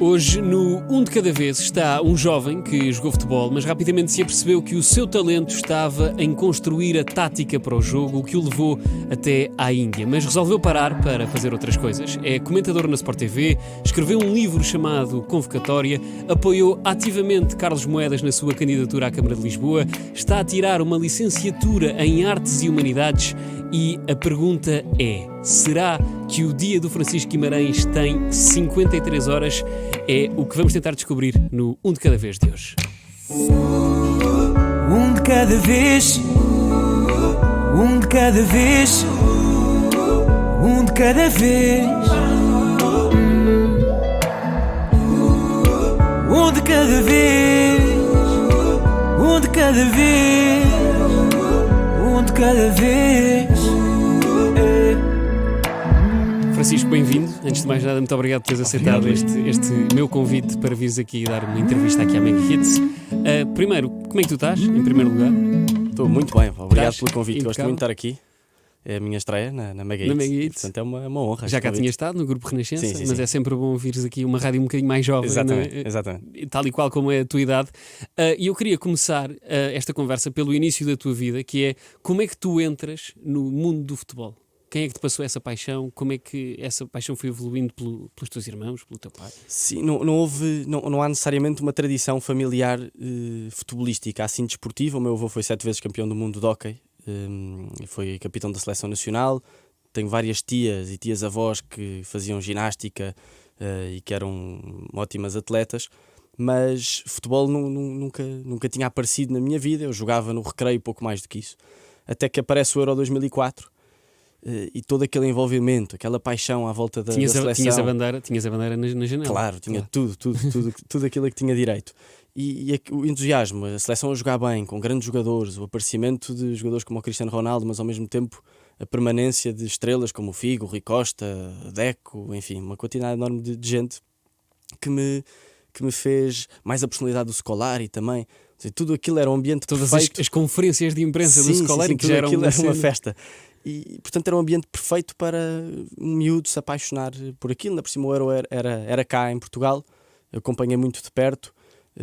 Hoje, no Um de Cada Vez, está um jovem que jogou futebol, mas rapidamente se apercebeu que o seu talento estava em construir a tática para o jogo, o que o levou até à Índia. Mas resolveu parar para fazer outras coisas. É comentador na Sport TV, escreveu um livro chamado Convocatória, apoiou ativamente Carlos Moedas na sua candidatura à Câmara de Lisboa, está a tirar uma licenciatura em Artes e Humanidades e a pergunta é: será que o dia do Francisco Guimarães tem 53 horas? É o que vamos tentar descobrir no Um de Cada Vez de hoje. Um de cada vez, um de cada vez, um de cada vez, um de cada vez, um de cada vez, um de cada vez. Francisco, bem-vindo. Antes de mais nada, muito obrigado por teres aceitado este meu convite para vires aqui dar uma entrevista aqui à Mega Hits. Primeiro, como é que tu estás, em primeiro lugar? Estou muito bem, obrigado Estás pelo convite. impecável. Gosto muito de estar aqui. É a minha estreia na Mega Na Hits. Mega E, Hits. portanto, é uma honra. Já este cá convite. tinha estado no Grupo Renascença, Sim, sim, mas sim. é sempre bom vires aqui uma rádio um bocadinho mais jovem, Exatamente, não é? exatamente. Tal e qual como é a tua idade. E eu queria começar esta conversa pelo início da tua vida, que é como é que tu entras no mundo do futebol? Quem é que te passou essa paixão? Como é que essa paixão foi evoluindo pelos teus irmãos, pelo teu pai? Sim, não há necessariamente uma tradição familiar futebolística, assim desportiva. O meu avô foi 7 vezes campeão do mundo de hóquei, foi capitão da seleção nacional. Tenho várias tias e tias-avós que faziam ginástica e que eram ótimas atletas, mas futebol nunca tinha aparecido na minha vida. Eu jogava no recreio, pouco mais do que isso. Até que aparece o Euro 2004 e todo aquele envolvimento, aquela paixão à volta da seleção. Tinhas a bandeira na janela. Claro, tinha tudo aquilo a que tinha direito. E o entusiasmo, a seleção a jogar bem, com grandes jogadores, o aparecimento de jogadores como o Cristiano Ronaldo, mas ao mesmo tempo a permanência de estrelas como o Figo, o Rui Costa, Deco, enfim, uma quantidade enorme de gente que me fez mais a personalidade do Scolari também. Ou seja, tudo aquilo era um ambiente Todas perfeito. as conferências de imprensa do Scolari, que tudo já eram aquilo era uma cena. festa. E, portanto, era um ambiente perfeito para um miúdo se apaixonar por aquilo. Ainda por cima o Euro era cá em Portugal. Eu acompanhei muito de perto.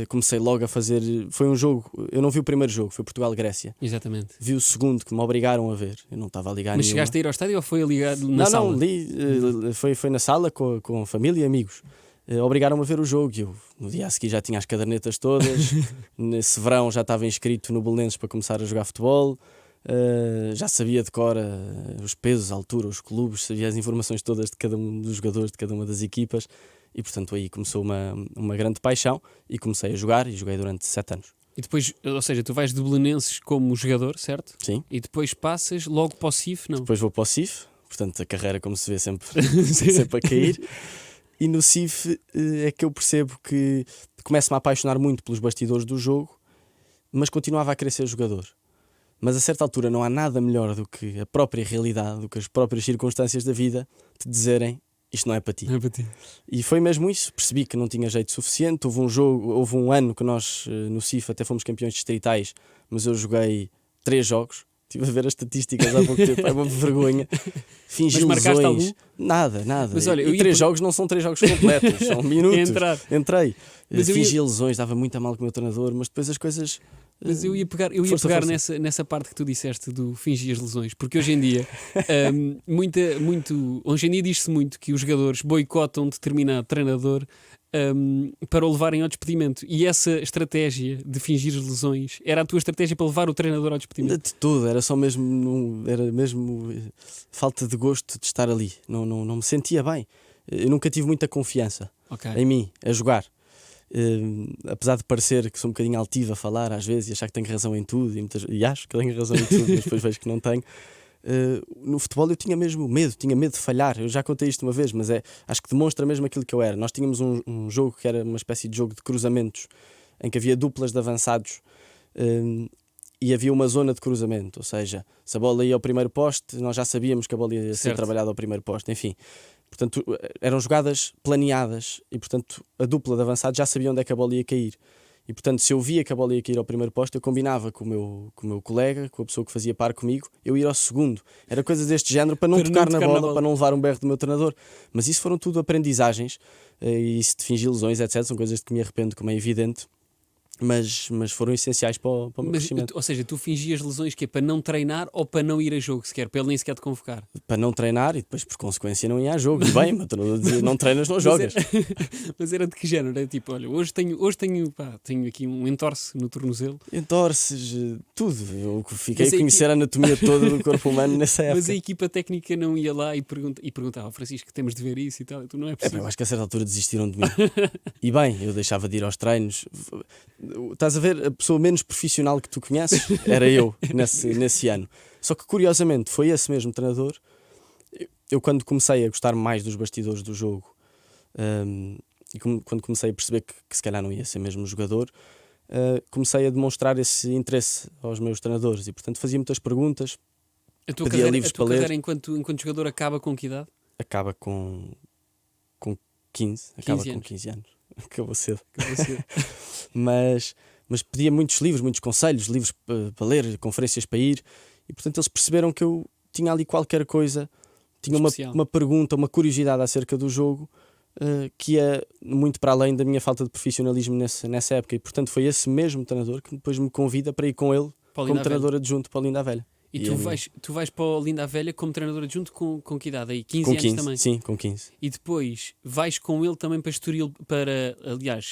Comecei logo a fazer... Foi um jogo... Eu não vi o primeiro jogo, foi Portugal-Grécia. Exatamente. Vi o segundo, que me obrigaram a ver. Eu não estava a ligar Mas nenhuma. chegaste a ir ao estádio ou foi ligado na sala? Não, li, foi na sala com família e amigos. Obrigaram-me a ver o jogo e eu no dia a seguir já tinha as cadernetas todas. Nesse verão já estava inscrito no Belenenses para começar a jogar futebol. Já sabia de cor os pesos, a altura, os clubes, sabia as informações todas de cada um dos jogadores, de cada uma das equipas. E portanto aí começou uma grande paixão e comecei a jogar e joguei durante 7 anos. E depois, ou seja, tu vais de Belenenses como jogador, certo? Sim. E depois passas logo para o CIF, não? Depois vou para o CIF, portanto a carreira, como se vê, sempre a cair. E no CIF é que eu percebo que começo-me a apaixonar muito pelos bastidores do jogo, mas continuava a querer ser jogador. Mas a certa altura não há nada melhor do que a própria realidade, do que as próprias circunstâncias da vida te dizerem: isto não é para ti. Não é para ti. E foi mesmo isso, percebi que não tinha jeito suficiente. Houve um ano que nós no CIF até fomos campeões distritais, mas eu joguei 3 jogos. Estive a ver as estatísticas há pouco tempo, é uma vergonha. Fingi Mas marcaste lesões. algum? Nada. Mas olha, eu e ia 3 jogos não são 3 jogos completos, são minutos. Entrei. Entrei. Mas eu Fingi lesões, dava muito a mal com o meu treinador, mas depois as coisas... Mas eu ia pegar Força. nessa parte que tu disseste do fingir as lesões, porque hoje em dia hoje em dia diz-se muito que os jogadores boicotam determinado treinador para o levarem ao despedimento, e essa estratégia de fingir as lesões era a tua estratégia para levar o treinador ao despedimento? De tudo, era mesmo falta de gosto de estar ali, não me sentia bem. Eu nunca tive muita confiança em mim, a jogar. Apesar de parecer que sou um bocadinho altivo a falar às vezes e achar que tenho razão em tudo, e acho que tenho razão em tudo, mas depois vejo que não tenho. No futebol eu tinha medo de falhar. Eu já contei isto uma vez, mas acho que demonstra mesmo aquilo que eu era. Nós tínhamos um jogo que era uma espécie de jogo de cruzamentos, em que havia duplas de avançados e havia uma zona de cruzamento, ou seja, se a bola ia ao primeiro poste, nós já sabíamos que a bola ia ser trabalhada ao primeiro poste, enfim. Portanto, eram jogadas planeadas e, portanto, a dupla de avançados já sabia onde é que a bola ia cair. E portanto, se eu via que a bola ia cair ao primeiro posto, eu combinava com o meu colega, com a pessoa que fazia par comigo, eu ir ao segundo. Era coisa deste género para não tocar na bola, para não levar um berro do meu treinador. Mas isso foram tudo aprendizagens, e isso de fingir lesões, etc. São coisas de que me arrependo, como é evidente. Mas foram essenciais para o meu crescimento. Ou seja, tu fingias lesões que é para não treinar ou para não ir a jogo sequer, para ele nem sequer te convocar? Para não treinar e depois, por consequência, não ia a jogo. E bem, mas dizia, não treinas, não jogas. Mas era de que género? Era tipo, olha, hoje tenho aqui um entorce no tornozelo. Entorces, tudo. Eu fiquei a conhecer a anatomia toda do corpo humano nessa época. Mas a equipa técnica não ia lá e perguntava, Francisco, temos de ver isso e tal. Tu não é possível. Eu acho que a certa altura desistiram de mim. E bem, eu deixava de ir aos treinos. Estás a ver, a pessoa menos profissional que tu conheces era eu nesse ano. Só que curiosamente foi esse mesmo treinador. Eu quando comecei a gostar mais dos bastidores do jogo, e quando comecei a perceber que se calhar não ia ser mesmo jogador, comecei a demonstrar esse interesse aos meus treinadores e portanto fazia muitas perguntas. A tua carreira enquanto jogador acaba com que idade? Acaba com 15. Acaba com 15 anos. Acabou cedo. mas pedia muitos livros, muitos conselhos, livros para ler, conferências para ir, e portanto eles perceberam que eu tinha ali qualquer coisa, tinha uma pergunta, uma curiosidade acerca do jogo, que ia muito para além da minha falta de profissionalismo nessa época, e portanto foi esse mesmo treinador que depois me convida para ir com ele como treinador adjunto para a Linda Velha. E tu vais para o Linda Velha como treinador adjunto com que idade? Aí? 15 com anos 15, também? Sim, com 15. E depois vais com ele também para Estoril,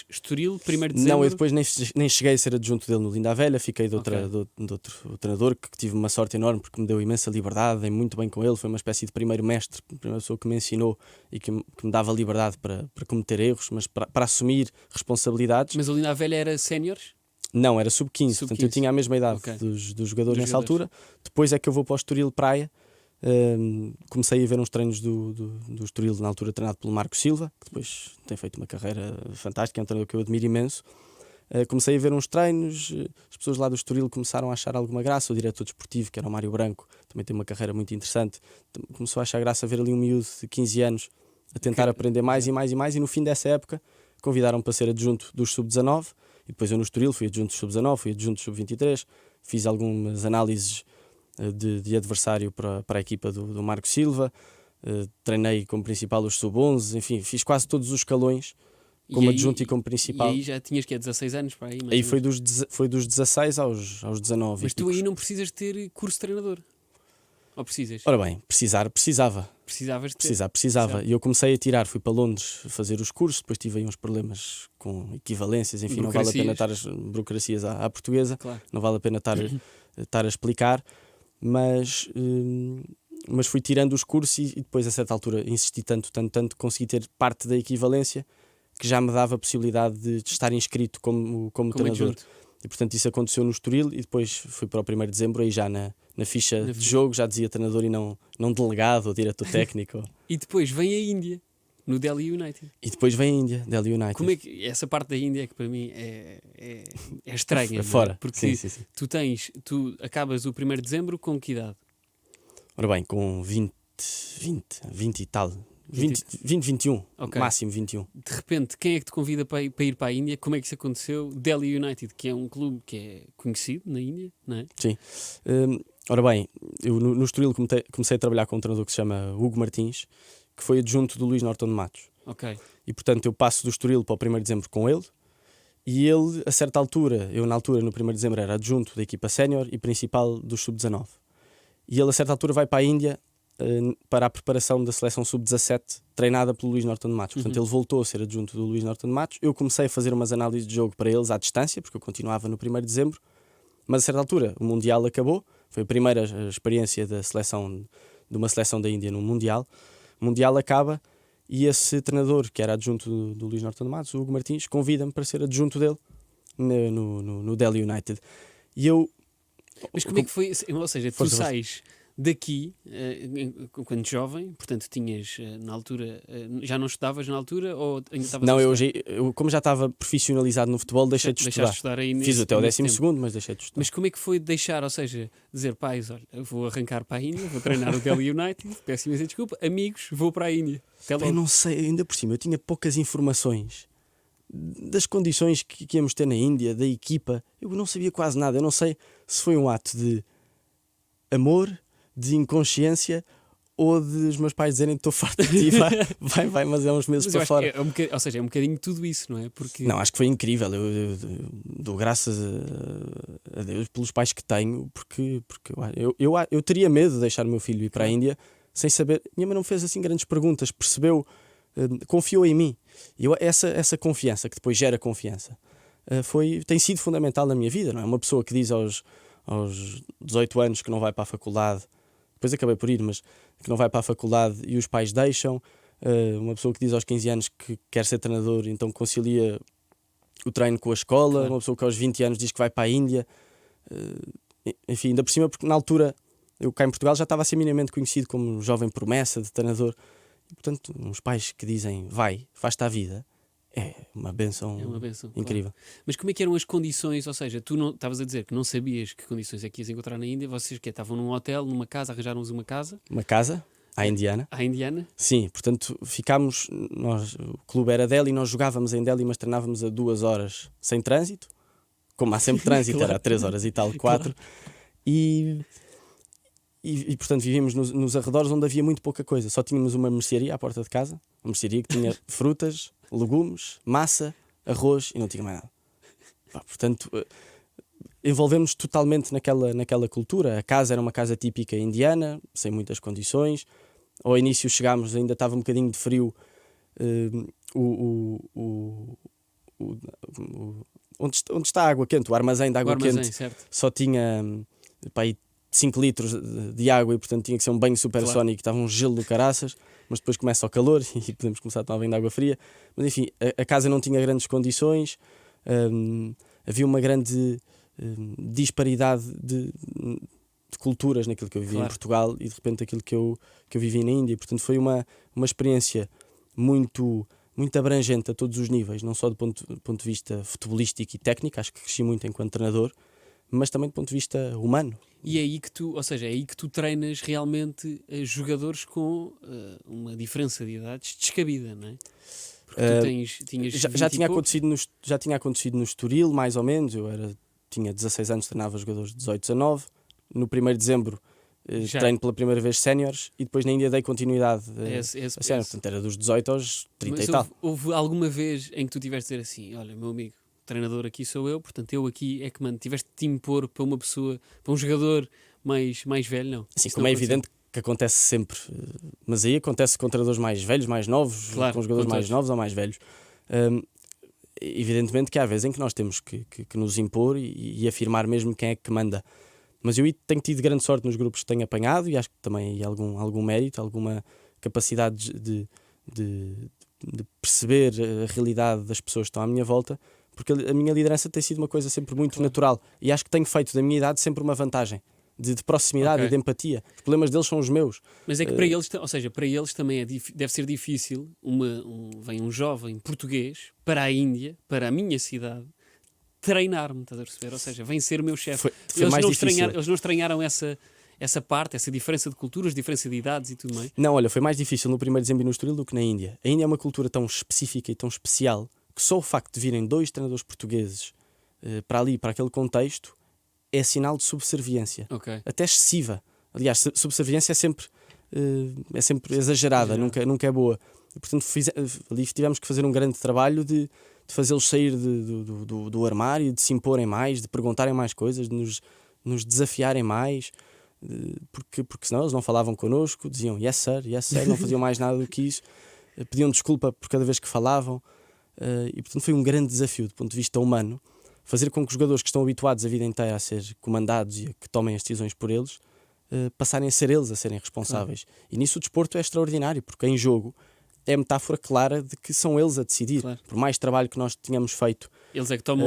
Estoril, 1º de dezembro? Não, eu depois nem cheguei a ser adjunto dele no Linda Velha, fiquei de outro treinador que tive uma sorte enorme porque me deu imensa liberdade, dei muito bem com ele, foi uma espécie de primeiro mestre, a primeira pessoa que me ensinou e que me dava liberdade para cometer erros, mas para assumir responsabilidades. Mas o Linda Velha era séniores? Não, era sub-15, portanto eu tinha a mesma idade dos jogadores nessa altura. Depois é que eu vou para o Estoril Praia. Comecei a ver uns treinos do Estoril, na altura treinado pelo Marco Silva, que depois tem feito uma carreira fantástica, é um treinador que eu admiro imenso. Comecei a ver uns treinos, as pessoas lá do Estoril começaram a achar alguma graça, o diretor desportivo, que era o Mário Branco, também tem uma carreira muito interessante, começou a achar graça ver ali um miúdo de 15 anos a tentar aprender mais e mais e mais, e no fim dessa época convidaram-me para ser adjunto dos sub-19, e depois eu no Estoril fui adjunto dos sub-19, fui adjunto dos sub-23, fiz algumas análises de adversário para a equipa do Marco Silva, treinei como principal os sub-11, enfim, fiz quase todos os escalões como adjunto e como principal. E aí já tinhas 16 anos para aí? Aí foi dos 16 aos 19. Mas tu aí não precisas ter curso de treinador? Ou precisas? Ora bem, precisava. Precisavas de ter? Precisava. E eu comecei a tirar, fui para Londres fazer os cursos, depois tive aí uns problemas com equivalências, enfim, não vale a pena estar as burocracias à portuguesa, claro. Não vale a pena estar a explicar, mas fui tirando os cursos e depois a certa altura insisti tanto, consegui ter parte da equivalência que já me dava a possibilidade de estar inscrito como treinador. Adjunto. E portanto isso aconteceu no Estoril e depois fui para o 1º de dezembro aí já na ficha de jogo, já dizia treinador e não delegado ou diretor técnico. E depois vem a Índia, no Delhi United. E depois vem a Índia, Delhi United. Como é que essa parte daÍndia é que para mim é estranha? É fora. É? Porque sim. tu acabas o 1º de dezembro com que idade? Ora bem, com 20 e tal. 21, okay. Máximo 21. De repente, quem é que te convida para ir para a Índia? Como é que isso aconteceu? Delhi United, que é um clube que é conhecido na Índia, não é? Sim. Ora bem, eu no Estoril comecei a trabalhar com um treinador que se chama Hugo Martins, que foi adjunto do Luís Norton de Matos. Ok. E portanto eu passo do Estoril para o 1º de dezembro com ele, e ele, a certa altura, no 1º de dezembro era adjunto da equipa sénior e principal do sub-19. E ele a certa altura vai para a Índia para a preparação da seleção sub-17 treinada pelo Luís Norton de Matos. Portanto, ele voltou a ser adjunto do Luís Norton de Matos. Eu comecei a fazer umas análises de jogo para eles à distância, porque eu continuava no 1º de dezembro, mas a certa altura o Mundial acabou, foi a primeira experiência de uma seleção da Índia no Mundial. O Mundial acaba e esse treinador, que era adjunto do Luís Norton de Matos, o Hugo Martins, convida-me para ser adjunto dele no Delhi United. E eu... Mas como é que foi? Ou seja, tu sais daqui, quando jovem, portanto tinhas na altura, já não estudavas na altura ou ainda estavas? Não, eu como já estava profissionalizado no futebol, deixei de estudar. Aí fiz até o 12º, mas deixei de estudar. Mas como é que foi deixar, ou seja, dizer, pais, olha, eu vou arrancar para a Índia, vou treinar o Delhi United, peço imensa desculpa, amigos, vou para a Índia. Eu não sei, ainda por cima, eu tinha poucas informações das condições que íamos ter na Índia, da equipa. Eu não sabia quase nada. Eu não sei se foi um ato de amor, de inconsciência, ou de os meus pais dizerem que estou farto de ti, vai, mas é uns meses para fora. Ou seja, é um bocadinho tudo isso, não é? Porque... Não, acho que foi incrível. Eu dou graças a Deus pelos pais que tenho, porque eu teria medo de deixar o meu filho ir para a Índia sem saber. Minha mãe não me fez assim grandes perguntas, percebeu, confiou em mim. E essa confiança, que depois gera confiança, tem sido fundamental na minha vida, não é? Uma pessoa que diz aos 18 anos que não vai para a faculdade, depois acabei por ir, mas que não vai para a faculdade e os pais deixam. Uma pessoa que diz aos 15 anos que quer ser treinador, então concilia o treino com a escola. Claro. Uma pessoa que aos 20 anos diz que vai para a Índia. Enfim, ainda por cima, porque na altura eu cá em Portugal já estava assim minimamente conhecido como um jovem promessa de treinador. E, portanto, uns pais que dizem vai, faz-te a vida, é uma bênção incrível. Claro. Mas como é que eram as condições? Ou seja, tu não estavas a dizer que não sabias que condições é que ias encontrar na Índia. Vocês que estavam num hotel, numa casa, arranjaram-vos uma casa? Uma casa? À indiana? À indiana? Sim, portanto ficámos, o clube era Delhi e nós jogávamos em Delhi, mas treinávamos a 2 horas sem trânsito, como há sempre trânsito, claro. Era a 3 horas e tal, 4, claro. E portanto vivíamos nos arredores onde havia muito pouca coisa, só tínhamos uma mercearia à porta de casa, uma mercearia que tinha frutas, legumes, massa, arroz e não tinha mais nada. Portanto, envolvemos totalmente naquela cultura. A casa era uma casa típica indiana, sem muitas condições. Ao início chegámos, ainda estava um bocadinho de frio. Onde está a água quente, o armazém de água quente, certo. Só tinha 5 litros de água e portanto tinha que ser um banho supersónico, claro. Estava um gelo do caraças, mas depois começa o calor e podemos começar a tomar banho de água fria. Mas enfim, a casa não tinha grandes condições, havia uma grande disparidade de culturas naquilo que eu vivi, claro. Em Portugal e de repente aquilo que eu vivi na Índia. Portanto foi uma experiência muito abrangente a todos os níveis, não só do ponto de vista futebolístico e técnico, acho que cresci muito enquanto treinador, mas também do ponto de vista humano. E é aí que tu treinas realmente jogadores com uma diferença de idades descabida, não é? Porque tu tinhas já tinha acontecido no Estoril, mais ou menos. Tinha 16 anos, treinava jogadores de 18, 19. No 1º de dezembro treino pela primeira vez séniores e depois na Índia dei continuidade a sénior. Portanto era dos 18 aos 30 e tal. Houve alguma vez em que tu tiveste de dizer assim, olha, meu amigo, o treinador aqui sou eu, portanto eu aqui é que mando. Tiveste de te impor para uma pessoa, para um jogador mais velho, não? Sim, como é evidente que acontece sempre, mas aí acontece com treinadores mais velhos, mais novos, claro, com jogadores mais novos ou mais velhos. Evidentemente que há vezes em que nós temos que nos impor e afirmar mesmo quem é que manda. Mas eu tenho tido grande sorte nos grupos que tenho apanhado e acho que também há algum mérito, alguma capacidade de perceber a realidade das pessoas que estão à minha volta, porque a minha liderança tem sido uma coisa sempre muito natural e acho que tenho feito da minha idade sempre uma vantagem de proximidade e de empatia. Os problemas deles são os meus. Mas é que para eles, ou seja, para eles também deve ser difícil vem um jovem português para a Índia, para a minha cidade, treinar-me, estás a perceber? Ou seja, vem ser o meu chefe. Eles não estranharam essa parte, essa diferença de culturas, diferença de idades e tudo mais? Não, olha, foi mais difícil no 1º de dezembro no Estoril do que na Índia. A Índia é uma cultura tão específica e tão especial que só o facto de virem 2 treinadores portugueses para ali, para aquele contexto, é sinal de subserviência. Até excessiva. Aliás, subserviência é sempre exagerada, nunca é boa. E, portanto, ali tivemos que fazer um grande trabalho de fazê-los sair do armário, de se imporem mais, de perguntarem mais coisas, de nos desafiarem mais, porque senão eles não falavam connosco, diziam yes sir, não faziam mais nada do que isso, pediam desculpa por cada vez que falavam, e portanto foi um grande desafio do ponto de vista humano, fazer com que os jogadores que estão habituados a vida inteira a ser comandados e a que tomem as decisões por eles, passarem a ser eles a serem responsáveis. Claro. E nisso o desporto é extraordinário, porque em jogo é a metáfora clara de que são eles a decidir. Claro. Por mais trabalho que nós tenhamos feito, eles é que tomam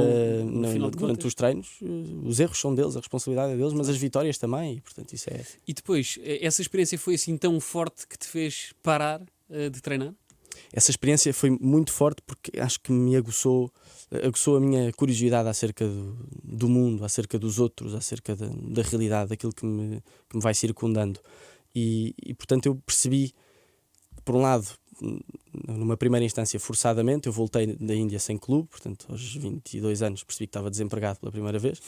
durante os treinos, os erros são deles, a responsabilidade é deles, mas as vitórias também, e portanto isso é... E depois, essa experiência foi assim tão forte que te fez parar de treinar? Essa experiência foi muito forte porque acho que me aguçou a minha curiosidade acerca do mundo, acerca dos outros, acerca da realidade, daquilo que me vai circundando. E portanto eu percebi, por um lado, numa primeira instância forçadamente. Eu voltei da Índia sem clube, portanto aos 22 anos percebi que estava desempregado pela primeira vez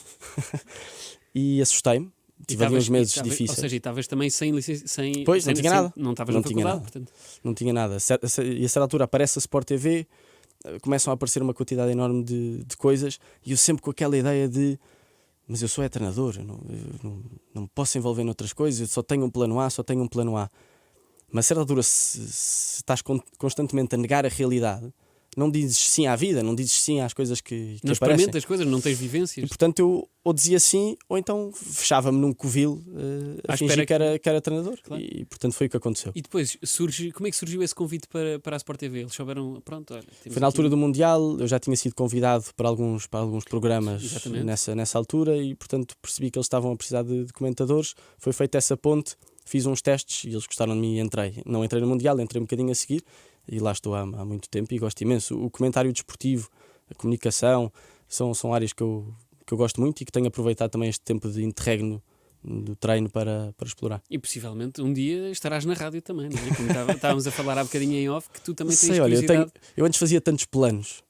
e assustei-me. Tive ali uns meses difíceis. Ou seja, estavas também sem licença. Pois, não tinha nada. Não estavas na faculdade, portanto. Não tinha nada. E a certa altura aparece a Sport TV, começam a aparecer uma quantidade enorme de coisas, e eu sempre com aquela ideia de: mas eu sou treinador, eu não me posso envolver noutras coisas, eu só tenho um plano A, só tenho um plano A. Mas a certa altura, se estás constantemente a negar a realidade, não dizes sim à vida, não dizes sim às coisas que não aparecem. Não experimentas as coisas, não tens vivências. E portanto eu ou dizia sim, ou então fechava-me num covil a fingir que era treinador. Claro. E portanto foi o que aconteceu. E depois, como é que surgiu esse convite para a Sport TV? Eles souberam, pronto, olha... Foi na altura do Mundial, eu já tinha sido convidado para alguns programas nessa altura, e portanto percebi que eles estavam a precisar de comentadores. Foi feita essa ponte, fiz uns testes e eles gostaram de mim e entrei. Não entrei no Mundial, entrei um bocadinho a seguir. E lá estou há muito tempo e gosto imenso. O comentário desportivo, a comunicação, são áreas que eu gosto muito e que tenho aproveitado também este tempo de interregno do treino para explorar. E possivelmente um dia estarás na rádio também, não é? Como estávamos a falar há bocadinho em off, que tu também tens curiosidade. Olha, eu antes fazia tantos planos.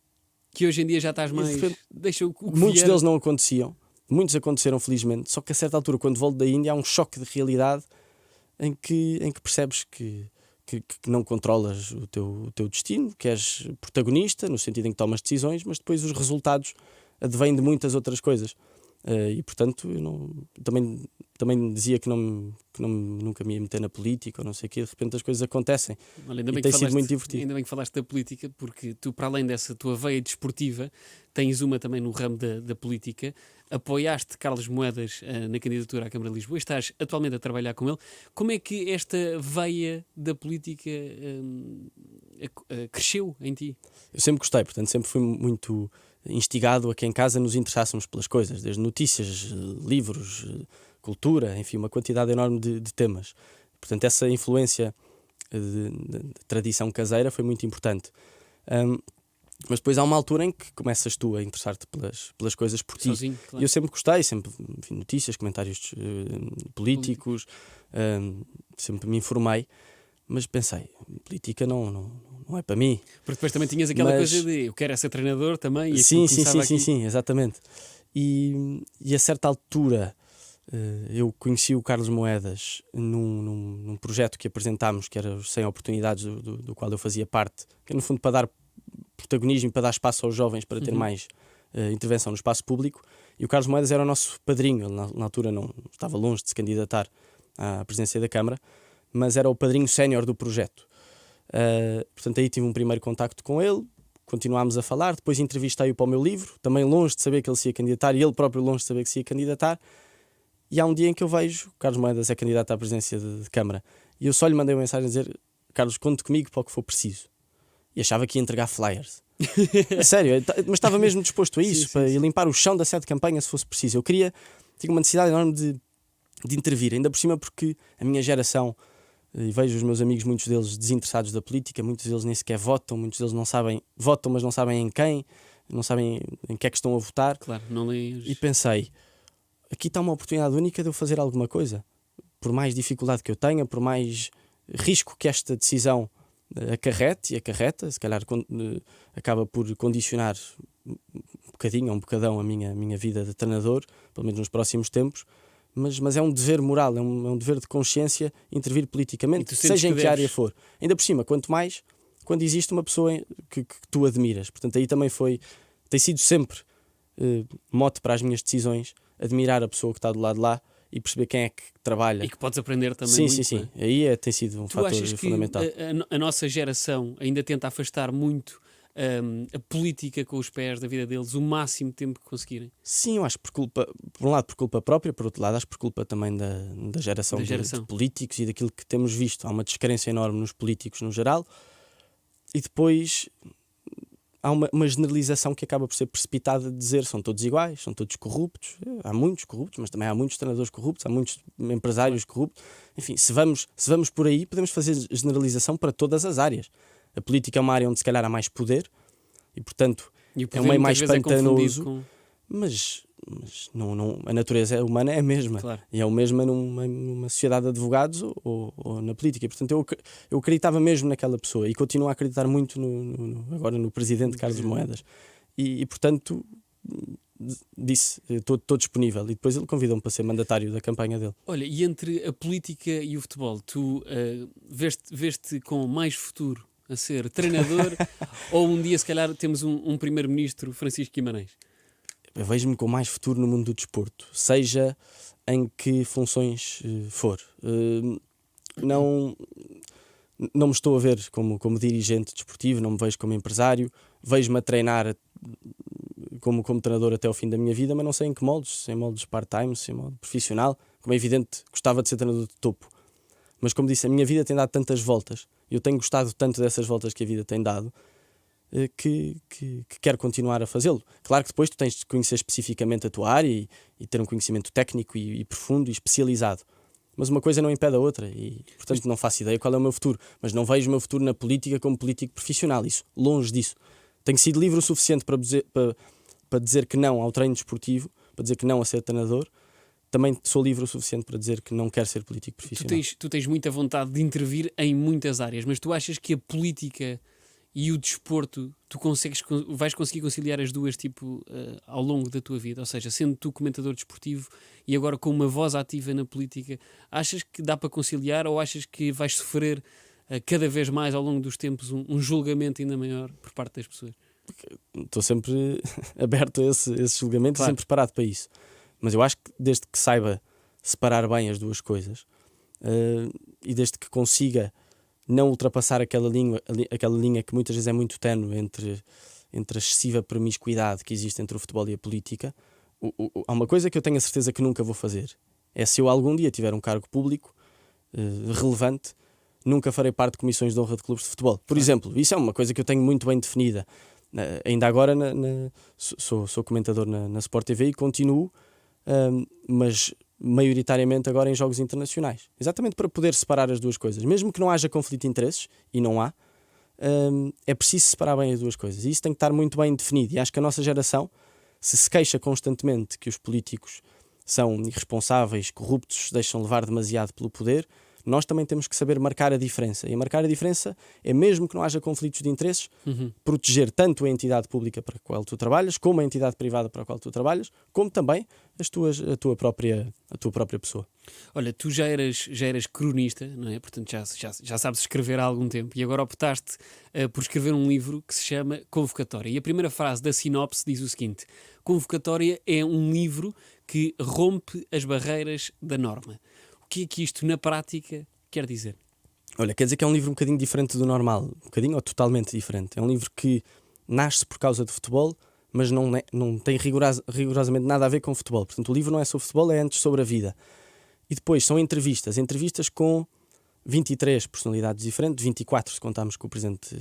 Que hoje em dia já estás mais... Deixa o que muitos deles não aconteciam. Muitos aconteceram, felizmente. Só que a certa altura, quando volto da Índia, há um choque de realidade em que percebes que não controlas o teu destino, que és protagonista, no sentido em que tomas decisões, mas depois os resultados advêm de muitas outras coisas. E portanto, eu também dizia que nunca me ia meter na política, ou não sei o quê. De repente as coisas acontecem. Olha, e tem sido muito divertido. Ainda bem que falaste da política, porque tu, para além dessa tua veia desportiva, tens uma também no ramo da política. Apoiaste Carlos Moedas na candidatura à Câmara de Lisboa, estás atualmente a trabalhar com ele. Como é que esta veia da política cresceu em ti? Eu sempre gostei, portanto sempre fui muito instigado a que em casa nos interessássemos pelas coisas, desde notícias, livros, cultura, enfim, uma quantidade enorme de temas. Portanto, essa influência de tradição caseira foi muito importante. Mas depois há uma altura em que começas tu a interessar-te pelas coisas por ti. Sozinho, claro. E eu sempre gostei, enfim, notícias, comentários políticos, sempre me informei, mas pensei, política não é para mim. Porque depois também tinhas aquela coisa de eu quero ser treinador também. E sim, exatamente. E a certa altura eu conheci o Carlos Moedas num projeto que apresentámos, que era os 100 oportunidades, do qual eu fazia parte, que no fundo para dar protagonismo, para dar espaço aos jovens, para ter mais intervenção no espaço público. E o Carlos Moedas era o nosso padrinho. Ele na altura não estava longe de se candidatar à presidência da Câmara, mas era o padrinho sénior do projeto. Portanto, aí tive um primeiro contacto com ele, continuámos a falar, depois entrevistei-o para o meu livro, também longe de saber que ele se ia candidatar, e ele próprio longe de saber que se ia candidatar. E há um dia em que eu vejo o Carlos Moedas é candidato à presidência de Câmara, e eu só lhe mandei uma mensagem a dizer: Carlos, conte comigo para o que for preciso. E achava que ia entregar flyers. A sério, mas estava mesmo disposto a isso, para ir limpar o chão da sede de campanha se fosse preciso. Eu tinha uma necessidade enorme de intervir, ainda por cima porque a minha geração, e vejo os meus amigos, muitos deles desinteressados da política, muitos deles nem sequer votam, muitos deles votam, mas não sabem em quem, não sabem em que é que estão a votar. Claro, não leem. E pensei, aqui está uma oportunidade única de eu fazer alguma coisa. Por mais dificuldade que eu tenha, por mais risco que esta decisão acarreta, se calhar acaba por condicionar um bocadinho, um bocadão a minha vida de treinador, pelo menos nos próximos tempos, mas é um dever moral, é um dever de consciência intervir politicamente, seja em que área for. Ainda por cima, quanto mais quando existe uma pessoa que tu admiras. Portanto, aí também tem sido sempre mote para as minhas decisões, admirar a pessoa que está do lado de lá e perceber quem é que trabalha. E que podes aprender também. Sim. Aí tem sido um fator fundamental. A nossa geração ainda tenta afastar muito a política com os pés da vida deles o máximo tempo que conseguirem? Sim, eu acho que por um lado por culpa própria, por outro lado acho que por culpa também da geração. De políticos e daquilo que temos visto. Há uma descrença enorme nos políticos no geral e depois há uma generalização que acaba por ser precipitada de dizer são todos iguais, são todos corruptos. Há muitos corruptos, mas também há muitos treinadores corruptos, há muitos empresários corruptos. Enfim, se vamos por aí, podemos fazer generalização para todas as áreas. A política é uma área onde se calhar há mais poder e, portanto, é um meio mais pantanoso. Mas mas a natureza humana é a mesma. Claro. E é o mesmo numa sociedade de advogados ou na política. E, portanto, eu acreditava mesmo naquela pessoa e continuo a acreditar muito agora no presidente Carlos Moedas. E portanto, disse, estou disponível. E depois ele convidou-me para ser mandatário da campanha dele. Olha, e entre a política e o futebol, tu veste com mais futuro a ser treinador ou um dia, se calhar, temos um primeiro-ministro, Francisco Guimarães? Eu vejo-me com mais futuro no mundo do desporto, seja em que funções for. Não me estou a ver como dirigente desportivo, não me vejo como empresário, vejo-me a treinar como treinador até ao fim da minha vida, mas não sei em que moldes, em moldes part-time, em modo profissional. Como é evidente, gostava de ser treinador de topo. Mas como disse, a minha vida tem dado tantas voltas, eu tenho gostado tanto dessas voltas que a vida tem dado, que quero continuar a fazê-lo. Claro que depois tu tens de conhecer especificamente a tua área e ter um conhecimento técnico e profundo e especializado. Mas uma coisa não impede a outra e, portanto, não faço ideia qual é o meu futuro. Mas não vejo o meu futuro na política como político profissional. Isso, longe disso. Tenho sido livre o suficiente para dizer que não ao treino desportivo, para dizer que não a ser treinador. Também sou livre o suficiente para dizer que não quero ser político profissional. Tu tens muita vontade de intervir em muitas áreas, mas tu achas que a política e o desporto, vais conseguir conciliar as duas ao longo da tua vida? Ou seja, sendo tu comentador desportivo e agora com uma voz ativa na política, achas que dá para conciliar ou achas que vais sofrer cada vez mais ao longo dos tempos um julgamento ainda maior por parte das pessoas? Estou sempre aberto a esse julgamento, claro. Sempre preparado para isso. Mas eu acho que desde que saiba separar bem as duas coisas e desde que consiga não ultrapassar aquela linha que muitas vezes é muito ténue entre a excessiva promiscuidade que existe entre o futebol e a política, há uma coisa que eu tenho a certeza que nunca vou fazer. É se eu algum dia tiver um cargo público relevante, nunca farei parte de comissões de honra de clubes de futebol. Por exemplo, isso é uma coisa que eu tenho muito bem definida. Ainda agora sou comentador na Sport TV e continuo, mas maioritariamente agora em jogos internacionais, exatamente para poder separar as duas coisas, mesmo que não haja conflito de interesses, e não há, é preciso separar bem as duas coisas, e isso tem que estar muito bem definido. E acho que a nossa geração, se queixa constantemente que os políticos são irresponsáveis, corruptos, se deixam levar demasiado pelo poder, nós também temos que saber marcar a diferença. E marcar a diferença é, mesmo que não haja conflitos de interesses, proteger tanto a entidade pública para a qual tu trabalhas, como a entidade privada para a qual tu trabalhas, como também a tua própria pessoa. Olha, tu já eras cronista, não é? Portanto, já sabes escrever há algum tempo e agora optaste por escrever um livro que se chama Convocatória. E a primeira frase da sinopse diz o seguinte: Convocatória é um livro que rompe as barreiras da norma. O que é que isto, na prática, quer dizer? Olha, quer dizer que é um livro um bocadinho diferente do normal. Um bocadinho ou totalmente diferente. É um livro que nasce por causa do futebol, mas não tem rigorosamente nada a ver com futebol. Portanto, o livro não é sobre futebol, é antes sobre a vida. E depois são entrevistas com 23 personalidades diferentes, 24 se contarmos com o presidente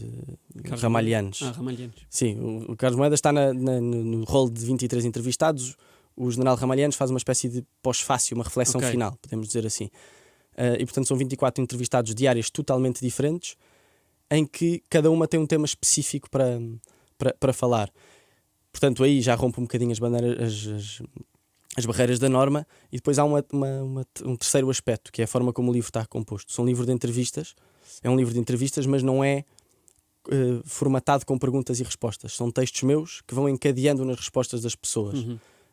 Ramalhianes. Ramalhianes. Sim, o Carlos Moedas está no rol de 23 entrevistados. O general Ramalhianes faz uma espécie de pós-fácio, uma reflexão final, podemos dizer assim. E portanto são 24 entrevistados de áreas totalmente diferentes, em que cada uma tem um tema específico para falar. Portanto, aí já rompe um bocadinho as barreiras da norma. E depois há um terceiro aspecto, que é a forma como o livro está composto. É um livro de entrevistas, mas não é formatado com perguntas e respostas. São textos meus que vão encadeando nas respostas das pessoas.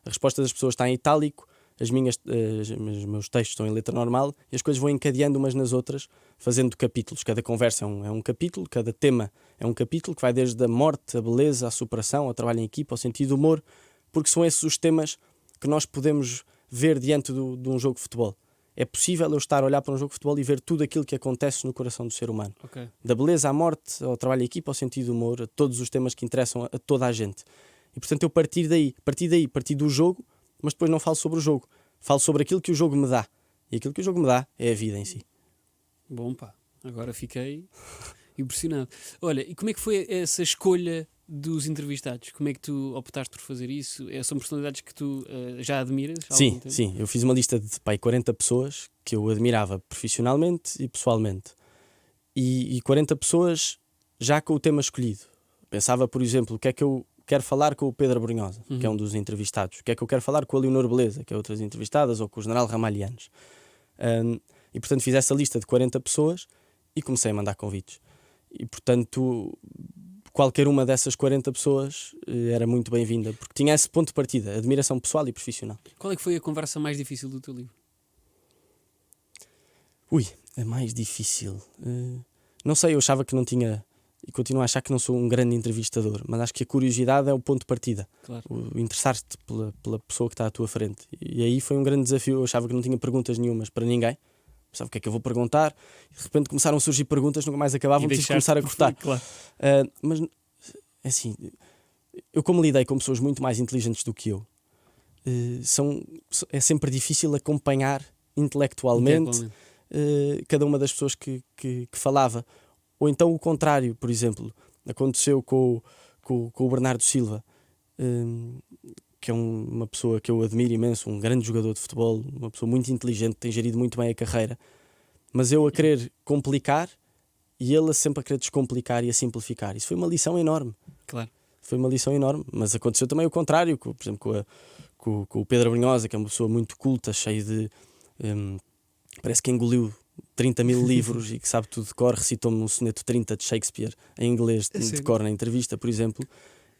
A resposta das pessoas está em itálico, os meus textos estão em letra normal e as coisas vão encadeando umas nas outras, fazendo capítulos. Cada conversa é um capítulo, cada tema é um capítulo, que vai desde a morte, a beleza, a superação, ao trabalho em equipa, ao sentido do humor, porque são esses os temas que nós podemos ver diante de um jogo de futebol. É possível eu estar a olhar para um jogo de futebol e ver tudo aquilo que acontece no coração do ser humano. Da beleza à morte, ao trabalho em equipa, ao sentido do humor, a todos os temas que interessam a toda a gente. E portanto eu parti do jogo, mas depois não falo sobre o jogo. Falo sobre aquilo que o jogo me dá. E aquilo que o jogo me dá é a vida em si. Bom, pá, agora fiquei impressionado. Olha, e como é que foi essa escolha dos entrevistados? Como é que tu optaste por fazer isso? São personalidades que tu já admiras? Sim. Eu fiz uma lista de 40 pessoas que eu admirava profissionalmente e pessoalmente. E 40 pessoas já com o tema escolhido. Pensava, por exemplo, o que é que quero falar com o Pedro Brunhosa, que é um dos entrevistados? O que é que eu quero falar com a Leonor Beleza, que é outras entrevistadas, ou com o General Ramalhianes? E portanto fiz essa lista de 40 pessoas e comecei a mandar convites. E portanto qualquer uma dessas 40 pessoas era muito bem-vinda, porque tinha esse ponto de partida, admiração pessoal e profissional. Qual é que foi a conversa mais difícil do teu livro? A mais difícil... não sei, eu achava que não tinha... E continuo a achar que não sou um grande entrevistador, mas acho que a curiosidade é o ponto de partida. Claro. O interessar-te pela pessoa que está à tua frente. E aí foi um grande desafio. Eu achava que não tinha perguntas nenhumas para ninguém. Pensava o que é que eu vou perguntar. E de repente começaram a surgir perguntas, nunca mais acabavam, tive que começar a cortar. Claro. Mas assim, eu como lidei com pessoas muito mais inteligentes do que eu, é sempre difícil acompanhar intelectualmente cada uma das pessoas que falava. Ou então o contrário, por exemplo, aconteceu com o Bernardo Silva, que é uma pessoa que eu admiro imenso, um grande jogador de futebol, uma pessoa muito inteligente, tem gerido muito bem a carreira, mas eu a querer complicar e ele sempre a querer descomplicar e a simplificar. Isso foi uma lição enorme. Claro. Foi uma lição enorme, mas aconteceu também o contrário, por exemplo, com o Pedro Brunhosa, que é uma pessoa muito culta, cheio de... parece que engoliu 30 mil livros e que sabe tudo de cor. Recitou-me um soneto 30 de Shakespeare em inglês de cor na entrevista, por exemplo.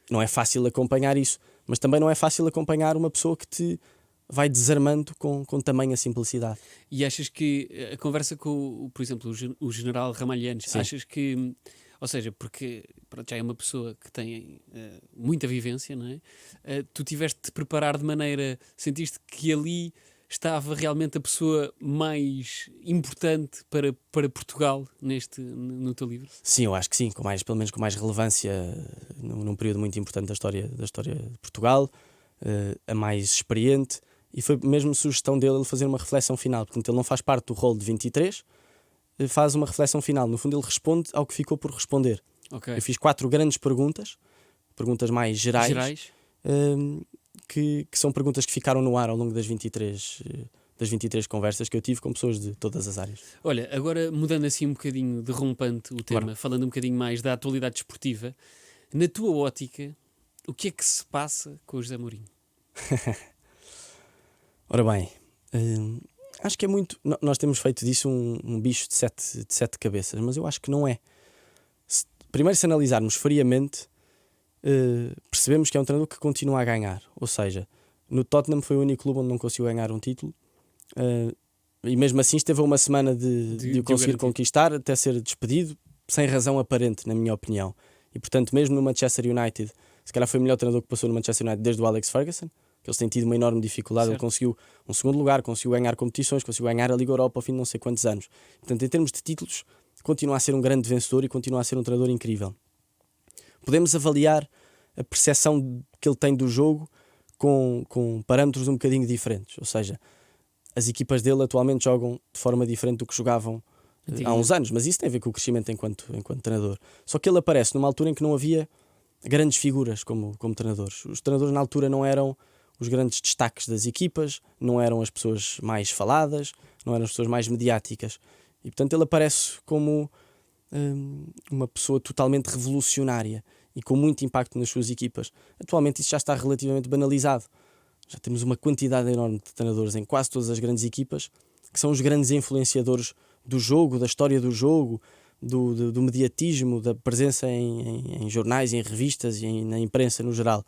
Não é fácil acompanhar isso, mas também não é fácil acompanhar uma pessoa que te vai desarmando com tamanha simplicidade. E achas que a conversa com, por exemplo, o General Ramalhianes, achas que, ou seja, porque já é uma pessoa que tem muita vivência, não é? Tu tiveste de te preparar de maneira, sentiste que ali estava realmente a pessoa mais importante para Portugal no teu livro? Sim, eu acho que sim, pelo menos com mais relevância num período muito importante da história de Portugal, a mais experiente, e foi mesmo sugestão dele fazer uma reflexão final. Portanto, ele não faz parte do rol de 23, faz uma reflexão final. No fundo, ele responde ao que ficou por responder. Okay. Eu fiz 4 grandes perguntas mais gerais. Que são perguntas que ficaram no ar ao longo das 23 conversas que eu tive com pessoas de todas as áreas. Olha, agora mudando assim um bocadinho, derrompante o tema, falando um bocadinho mais da atualidade desportiva, na tua ótica, o que é que se passa com o José Mourinho? Ora bem, acho que é muito... Nós temos feito disso um bicho de sete cabeças, mas eu acho que não é. Primeiro, se analisarmos friamente, percebemos que é um treinador que continua a ganhar. Ou seja, no Tottenham foi o único clube onde não conseguiu ganhar um título, e mesmo assim esteve a uma semana de o conseguir conquistar até ser despedido, sem razão aparente, na minha opinião. E portanto, mesmo no Manchester United, se calhar foi o melhor treinador que passou no Manchester United desde o Alex Ferguson, que eles têm tido uma enorme dificuldade. Certo. Ele conseguiu um segundo lugar, conseguiu ganhar competições, conseguiu ganhar a Liga Europa ao fim de não sei quantos anos. Portanto, em termos de títulos, continua a ser um grande vencedor e continua a ser um treinador incrível. Podemos avaliar a percepção que ele tem do jogo com parâmetros um bocadinho diferentes. Ou seja, as equipas dele atualmente jogam de forma diferente do que jogavam há uns anos, mas isso tem a ver com o crescimento enquanto treinador. Só que ele aparece numa altura em que não havia grandes figuras como treinadores. Os treinadores na altura não eram os grandes destaques das equipas, não eram as pessoas mais faladas, não eram as pessoas mais mediáticas. E portanto ele aparece como uma pessoa totalmente revolucionária e com muito impacto nas suas equipas. Atualmente isso já está relativamente banalizado. Já temos uma quantidade enorme de treinadores em quase todas as grandes equipas que são os grandes influenciadores do jogo, da história do jogo, do mediatismo, da presença em jornais, em revistas e na imprensa no geral.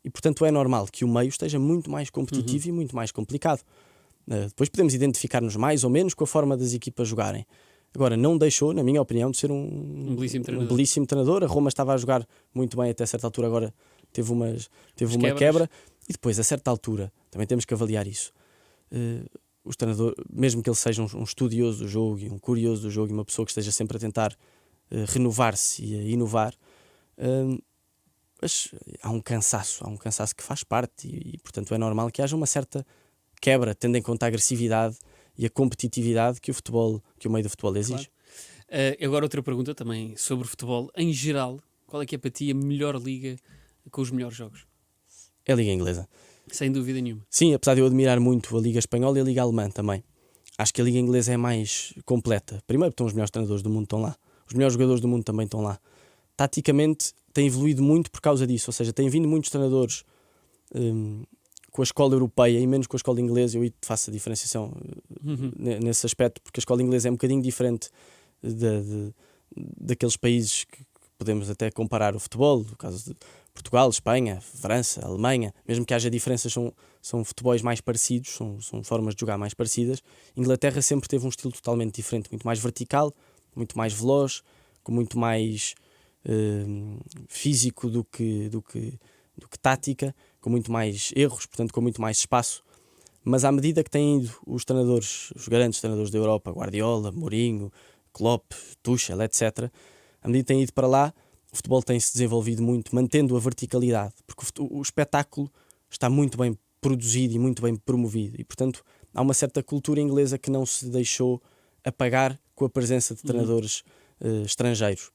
E portanto é normal que o meio esteja muito mais competitivo e muito mais complicado. Depois podemos identificar-nos mais ou menos com a forma das equipas jogarem. Agora, não deixou, na minha opinião, de ser um belíssimo treinador. A Roma estava a jogar muito bem até certa altura, agora teve uma quebra. E depois, a certa altura, também temos que avaliar isso. Os treinadores, mesmo que ele seja um estudioso do jogo e um curioso do jogo e uma pessoa que esteja sempre a tentar renovar-se e a inovar, mas há um cansaço que faz parte e, portanto, é normal que haja uma certa quebra, tendo em conta a agressividade e a competitividade que o meio do futebol exige. Claro. Agora outra pergunta também sobre futebol. Em geral, qual é que é para ti a melhor liga com os melhores jogos? É a Liga Inglesa. Sem dúvida nenhuma. Sim, apesar de eu admirar muito a Liga Espanhola e a Liga Alemã também. Acho que a Liga Inglesa é mais completa. Primeiro, estão os melhores treinadores do mundo estão lá. Os melhores jogadores do mundo também estão lá. taticamente tem evoluído muito por causa disso, ou seja, tem vindo muitos treinadores com a escola europeia e menos com a escola inglesa. Eu faço a diferenciação nesse aspecto, porque a escola inglesa é um bocadinho diferente daqueles países que podemos até comparar o futebol, no caso de Portugal, Espanha, França, Alemanha, mesmo que haja diferenças, são futebols mais parecidos, são formas de jogar mais parecidas. Inglaterra sempre teve um estilo totalmente diferente, muito mais vertical, muito mais veloz, com muito mais físico do que tática, com muito mais erros, portanto com muito mais espaço. Mas à medida que têm ido os grandes treinadores da Europa, Guardiola, Mourinho, Klopp, Tuchel, etc., à medida que têm ido para lá, o futebol tem-se desenvolvido muito, mantendo a verticalidade, porque o espetáculo está muito bem produzido e muito bem promovido, e portanto há uma certa cultura inglesa que não se deixou apagar com a presença de treinadores estrangeiros.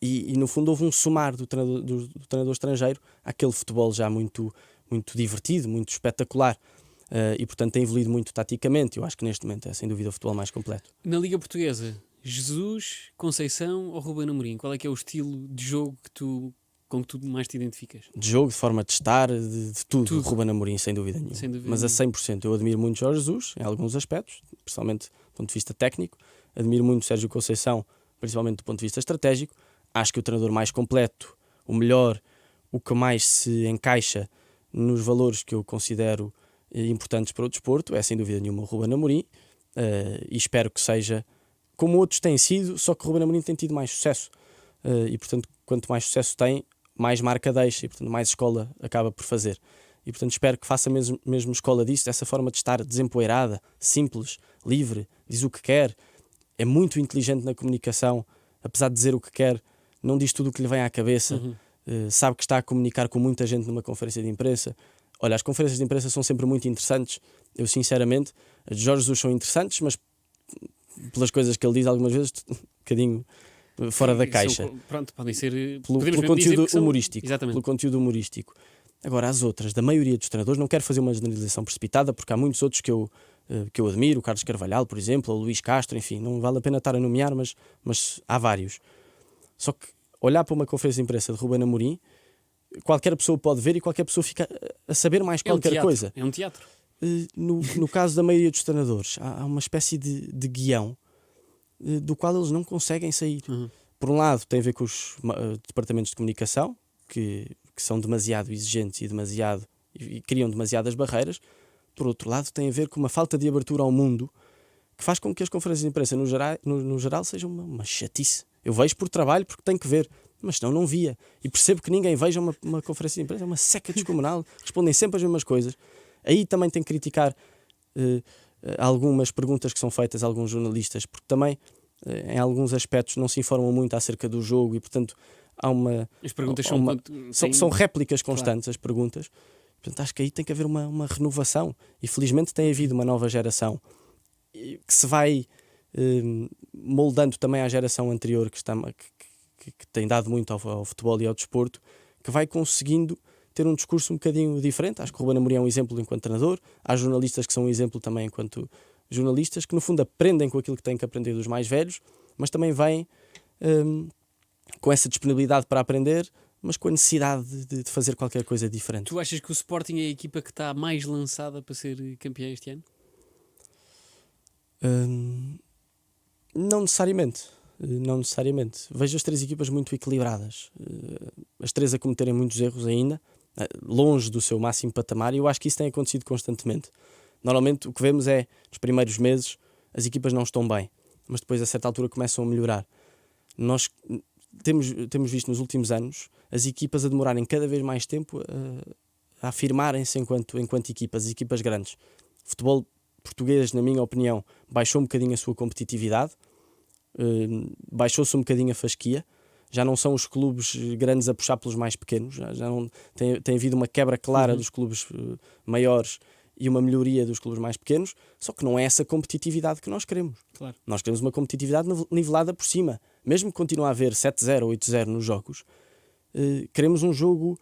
E no fundo houve um somar do treinador estrangeiro àquele futebol já muito, muito divertido, muito espetacular. E portanto tem evoluído muito taticamente. Eu acho que neste momento é sem dúvida o futebol mais completo. Na Liga Portuguesa, Jesus, Conceição ou Ruben Amorim? Qual é que é o estilo de jogo com que tu mais te identificas? De jogo, de forma de estar, de tudo. Ruben Amorim, sem dúvida nenhuma. Mas a 100%. Eu admiro muito Jorge Jesus em alguns aspectos, principalmente do ponto de vista técnico. Admiro muito Sérgio Conceição, principalmente do ponto de vista estratégico. Acho que o treinador mais completo, o melhor, o que mais se encaixa nos valores que eu considero importantes para o desporto é sem dúvida nenhuma o Ruben Amorim, e espero que seja como outros têm sido, só que o Ruben Amorim tem tido mais sucesso, e portanto quanto mais sucesso tem, mais marca deixa, e portanto mais escola acaba por fazer, e portanto espero que faça mesmo escola disso, dessa forma de estar desempoeirada, simples, livre, diz o que quer, é muito inteligente na comunicação, apesar de dizer o que quer, não diz tudo o que lhe vem à cabeça, sabe que está a comunicar com muita gente numa conferência de imprensa. Olha, as conferências de imprensa são sempre muito interessantes, eu sinceramente, as de Jorge Jesus são interessantes, mas pelas coisas que ele diz algumas vezes, um bocadinho fora da caixa. Pronto, podem ser pelo conteúdo humorístico. Exatamente. Pelo conteúdo humorístico. Agora, as outras, da maioria dos treinadores, não quero fazer uma generalização precipitada, porque há muitos outros que eu admiro, o Carlos Carvalhal, por exemplo, ou o Luís Castro, enfim, não vale a pena estar a nomear, mas há vários. Só que olhar para uma conferência de imprensa de Ruben Amorim, qualquer pessoa pode ver e qualquer pessoa fica a saber mais qualquer coisa. É um teatro. No caso da maioria dos treinadores, há uma espécie de guião do qual eles não conseguem sair. Por um lado, tem a ver com os departamentos de comunicação, que são demasiado exigentes e criam demasiadas barreiras. Por outro lado, tem a ver com uma falta de abertura ao mundo que faz com que as conferências de imprensa no geral sejam uma chatice. Eu vejo por trabalho porque tenho que ver, mas senão não via. E percebo que ninguém veja uma conferência de imprensa, é uma seca descomunal, respondem sempre as mesmas coisas. Aí também tenho que criticar algumas perguntas que são feitas a alguns jornalistas, porque também em alguns aspectos não se informam muito acerca do jogo e portanto há uma... As perguntas são réplicas constantes, claro. As perguntas. Portanto, acho que aí tem que haver uma renovação e felizmente tem havido uma nova geração que se vai moldando também à geração anterior que tem dado muito ao futebol e ao desporto, que vai conseguindo ter um discurso um bocadinho diferente. Acho que o Ruben Amorim é um exemplo enquanto treinador, há jornalistas que são um exemplo também enquanto jornalistas, que no fundo aprendem com aquilo que têm que aprender dos mais velhos, mas também vêm com essa disponibilidade para aprender, mas com a necessidade de fazer qualquer coisa diferente. Tu achas que o Sporting é a equipa que está mais lançada para ser campeã este ano? Não necessariamente. Vejo as três equipas muito equilibradas, as três a cometerem muitos erros ainda, longe do seu máximo patamar, e eu acho que isso tem acontecido constantemente. Normalmente o que vemos é, nos primeiros meses, as equipas não estão bem, mas depois a certa altura começam a melhorar. Nós temos visto nos últimos anos as equipas a demorarem cada vez mais tempo a afirmarem-se enquanto equipas, as equipas grandes. O futebol português, na minha opinião, baixou um bocadinho a sua competitividade, baixou-se um bocadinho a fasquia, já não são os clubes grandes a puxar pelos mais pequenos, já não tem havido uma quebra clara dos clubes maiores e uma melhoria dos clubes mais pequenos, só que não é essa competitividade que nós queremos. Claro. Nós queremos uma competitividade nivelada por cima, mesmo que continue a haver 7-0 ou 8-0 nos jogos, queremos um jogo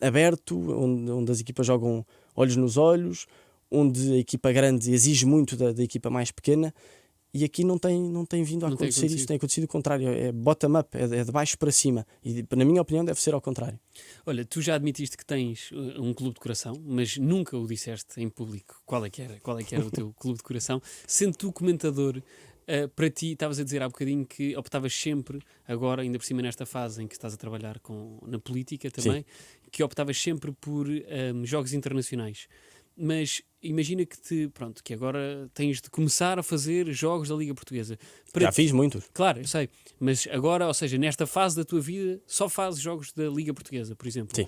aberto, onde as equipas jogam olhos nos olhos, onde a equipa grande exige muito da equipa mais pequena, E aqui não tem vindo a acontecer isso, tem acontecido o contrário, é bottom-up, é de baixo para cima. E, na minha opinião, deve ser ao contrário. Olha, tu já admitiste que tens um clube de coração, mas nunca o disseste em público. Qual é que era o teu clube de coração? Sendo tu comentador, para ti, estavas a dizer há bocadinho que optavas sempre, agora, ainda por cima nesta fase em que estás a trabalhar na política também, que optavas sempre por jogos internacionais. Mas imagina que agora tens de começar a fazer jogos da Liga Portuguesa. Já fiz muitos. Claro, eu sei. Mas agora, ou seja, nesta fase da tua vida, só fazes jogos da Liga Portuguesa, por exemplo. Sim.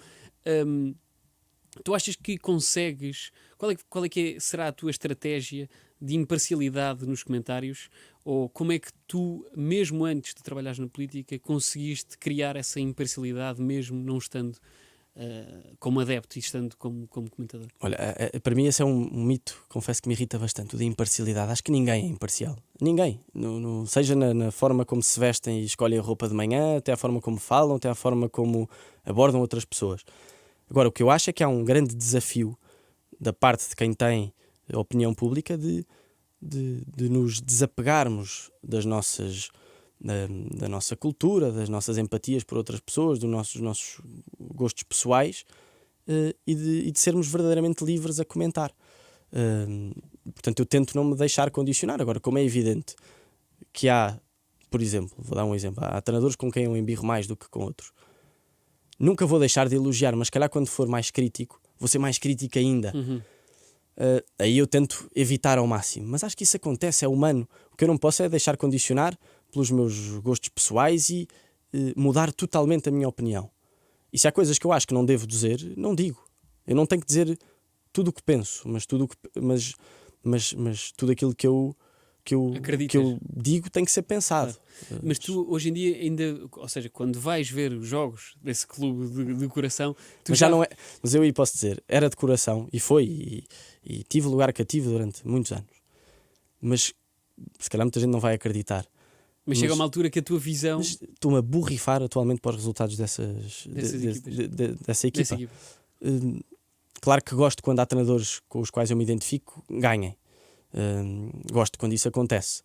Tu achas que consegues... Qual é que será a tua estratégia de imparcialidade nos comentários? Ou como é que tu, mesmo antes de trabalhares na política, conseguiste criar essa imparcialidade mesmo não estando... como adepto e estando como comentador? Olha, para mim esse é um mito, confesso que me irrita bastante, o da imparcialidade. Acho que ninguém é imparcial. Ninguém. Seja na forma como se vestem e escolhem a roupa de manhã, até a forma como falam, até a forma como abordam outras pessoas. Agora, o que eu acho é que há um grande desafio da parte de quem tem a opinião pública de nos desapegarmos da nossa cultura, das nossas empatias por outras pessoas, dos nossos gostos pessoais, e de sermos verdadeiramente livres a comentar. Portanto, eu tento não me deixar condicionar. Agora, como é evidente que há, por exemplo, vou dar um exemplo, há treinadores com quem eu embirro mais do que com outros. Nunca vou deixar de elogiar, mas se calhar quando for mais crítico, vou ser mais crítico ainda. Aí eu tento evitar ao máximo. Mas acho que isso acontece, é humano. O que eu não posso é deixar condicionar pelos meus gostos pessoais e mudar totalmente a minha opinião. E se há coisas que eu acho que não devo dizer, não digo. Eu não tenho que dizer tudo o que penso, mas tudo aquilo que eu digo tem que ser pensado. Mas tu hoje em dia ainda, ou seja, quando vais ver os jogos desse clube de coração, mas já não é. Mas eu aí posso dizer, era de coração e foi, e tive lugar cativo durante muitos anos. Mas se calhar muita gente não vai acreditar. Mas chega a uma altura que a tua visão... Estou-me a borrifar atualmente para os resultados dessa equipa. Claro que gosto quando há treinadores com os quais eu me identifico ganhem. Gosto quando isso acontece.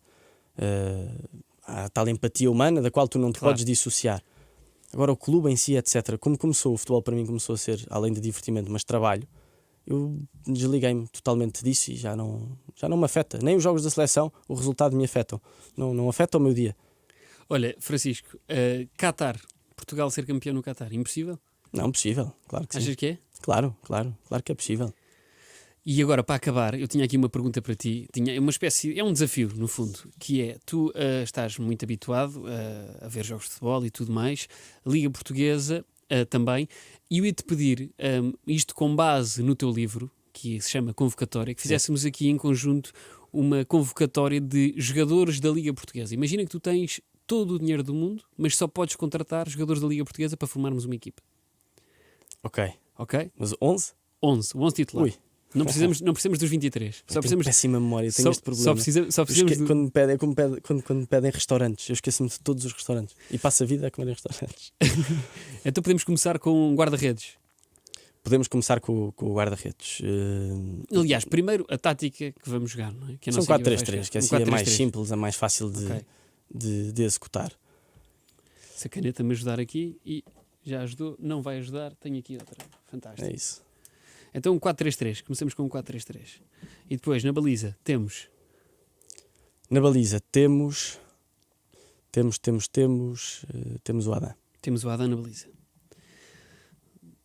Há tal empatia humana da qual tu não te podes dissociar. Agora o clube em si, etc. Como começou o futebol, para mim começou a ser, além de divertimento, mas trabalho. Eu desliguei-me totalmente disso e já não me afeta. Nem os jogos da seleção, o resultado me afetam. Não afeta o meu dia. Olha, Francisco, Qatar, Portugal ser campeão no Qatar, impossível? Não, possível, claro que sim. Achas que é? Claro que é possível. E agora, para acabar, eu tinha aqui uma pergunta para ti. É um desafio, no fundo, que é, tu estás muito habituado a ver jogos de futebol e tudo mais, Liga Portuguesa também, e eu ia-te pedir, isto com base no teu livro, que se chama Convocatória, que fizéssemos aqui em conjunto uma convocatória de jogadores da Liga Portuguesa. Imagina que tu tens todo o dinheiro do mundo, mas só podes contratar jogadores da Liga Portuguesa para formarmos uma equipa. Ok. Mas 11? 11 titulares. Ui. Não precisamos dos 23. Só precisamos... péssima memória, tenho este problema. Só precisamos quando me pedem restaurantes, eu esqueço-me de todos os restaurantes e passo a vida a comer em restaurantes. Então podemos começar com um guarda-redes. Podemos começar com o guarda-redes. Aliás, primeiro a tática que vamos jogar, não é? Que são 4-3-3, que assim é mais simples, é mais fácil de executar. Se a caneta me ajudar aqui, e já ajudou, não vai ajudar, tenho aqui outra. Fantástico. É isso. Então um 4-3-3, começamos com um 4-3-3. E depois na baliza temos... Na baliza temos o Adam. Temos o Adam na baliza.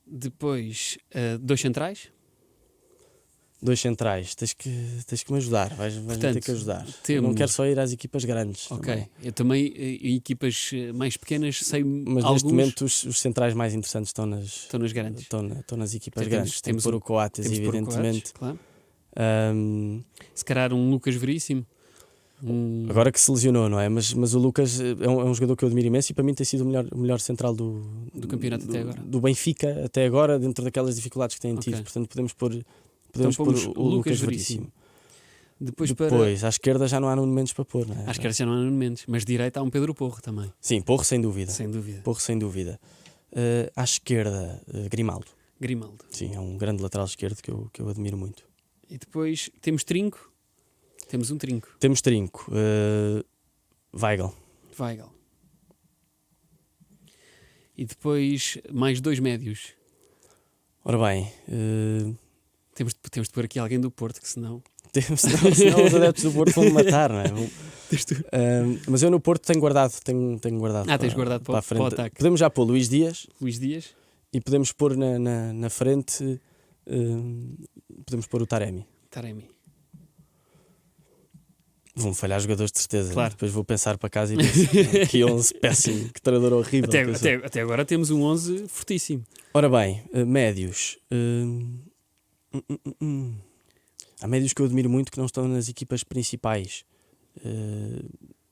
Depois, 2 centrais. 2 centrais, tens que me ajudar, vais ter que ajudar. Eu não quero só ir às equipas grandes. Ok, também. Eu também, em equipas mais pequenas, sei mas alguns... neste momento os centrais mais interessantes estão nas grandes. Estão nas equipas grandes. Temos o Coates, evidentemente. Claro. Se calhar um Lucas Veríssimo. Agora que se lesionou, não é? Mas o Lucas é um jogador que eu admiro imenso e para mim tem sido o melhor central do campeonato até agora. Do Benfica até agora, dentro daquelas dificuldades que têm tido. Portanto, podemos pôr o Lucas Veríssimo. Depois à esquerda já não há Nuno Mendes para pôr, não é? À esquerda já não há Nuno Mendes, mas direita há um Pedro Porro também. Sim, Porro sem dúvida. Porro sem dúvida. À esquerda, Grimaldo. Grimaldo. Sim, é um grande lateral esquerdo que eu admiro muito. E depois temos Trinco. Temos um trinco. Temos trinco. Weigl. E depois mais 2 médios. Ora bem... Temos de pôr aqui alguém do Porto, que senão senão os adeptos do Porto vão-me matar, não é? Mas eu no Porto tenho guardado. Tens guardado para o ataque. Podemos já pôr Luís Dias. E podemos pôr na frente. Podemos pôr o Taremi. Vão falhar jogadores de certeza. Claro. Depois vou pensar para casa e penso que 11 péssimo, que treinador horrível. Até agora temos um 11 fortíssimo. Ora bem, médios. Há médios que eu admiro muito que não estão nas equipas principais.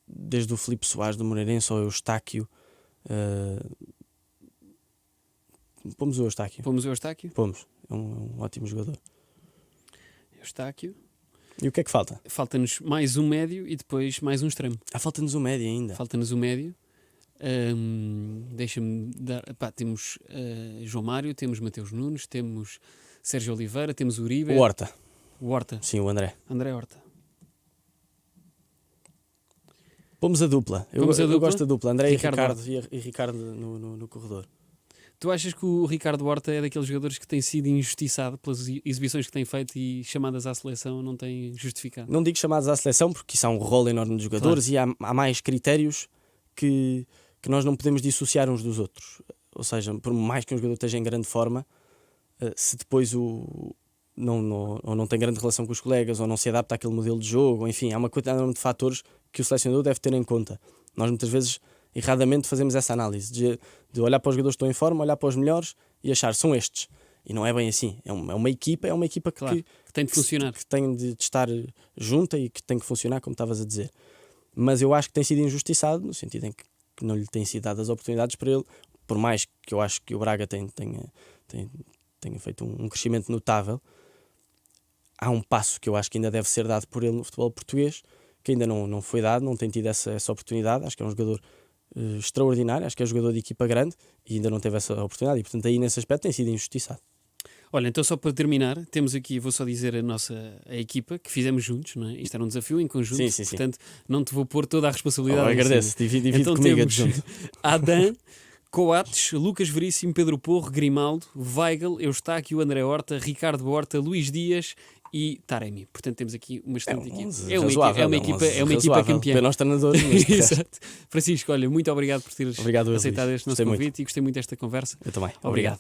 Desde o Filipe Soares do Moreirense ao Eustáquio. Pomos o Eustáquio. Pomos. É um ótimo jogador. Eustáquio. E o que é que falta? Falta-nos mais um médio e depois mais um extremo. Falta-nos um médio ainda. Deixa-me dar. Temos João Mário, temos Mateus Nunes, temos Sérgio Oliveira, temos Uribe. O Horta. Sim, o André Horta. Pomos a dupla. Eu gosto da dupla. André e Ricardo no corredor. Tu achas que o Ricardo Horta é daqueles jogadores que tem sido injustiçado pelas exibições que tem feito e chamadas à seleção não tem justificado? Não digo chamadas à seleção porque isso há um rol enorme de jogadores, claro. E há mais critérios que nós não podemos dissociar uns dos outros. Ou seja, por mais que um jogador esteja em grande forma, se depois ou não tem grande relação com os colegas ou não se adapta àquele modelo de jogo, ou, enfim, há uma quantidade enorme de fatores que o selecionador deve ter em conta. Nós muitas vezes erradamente fazemos essa análise de olhar para os jogadores que estão em forma, olhar para os melhores e achar são estes. E não é bem assim. É uma equipa claro, que tem de funcionar. Que tem de estar junta e que tem que funcionar, como estavas a dizer. Mas eu acho que tem sido injustiçado, no sentido em que não lhe têm sido dadas oportunidades para ele, por mais que eu acho que o Braga tenha feito um crescimento notável. Há um passo que eu acho que ainda deve ser dado por ele no futebol português, que ainda não foi dado, não tem tido essa oportunidade. Acho que é um jogador extraordinário, acho que é um jogador de equipa grande e ainda não teve essa oportunidade e portanto aí nesse aspecto tem sido injustiçado. Olha, então só para terminar, temos aqui, vou só dizer a equipa que fizemos juntos, não é? Isto era um desafio em conjunto, sim. Portanto não te vou pôr toda a responsabilidade. Agradeço, divide então comigo temos Adam, Coates, Lucas Veríssimo, Pedro Porro, Grimaldo, Weigl, Eustáquio, André Horta, Ricardo Horta, Luís Dias e Taremi. Portanto temos aqui uma excelente equipa. É uma equipa campeã. Para nós treinadores. Exato. Francisco, olha, muito obrigado por teres aceitado este nosso convite e gostei muito desta conversa. Eu também. Obrigado.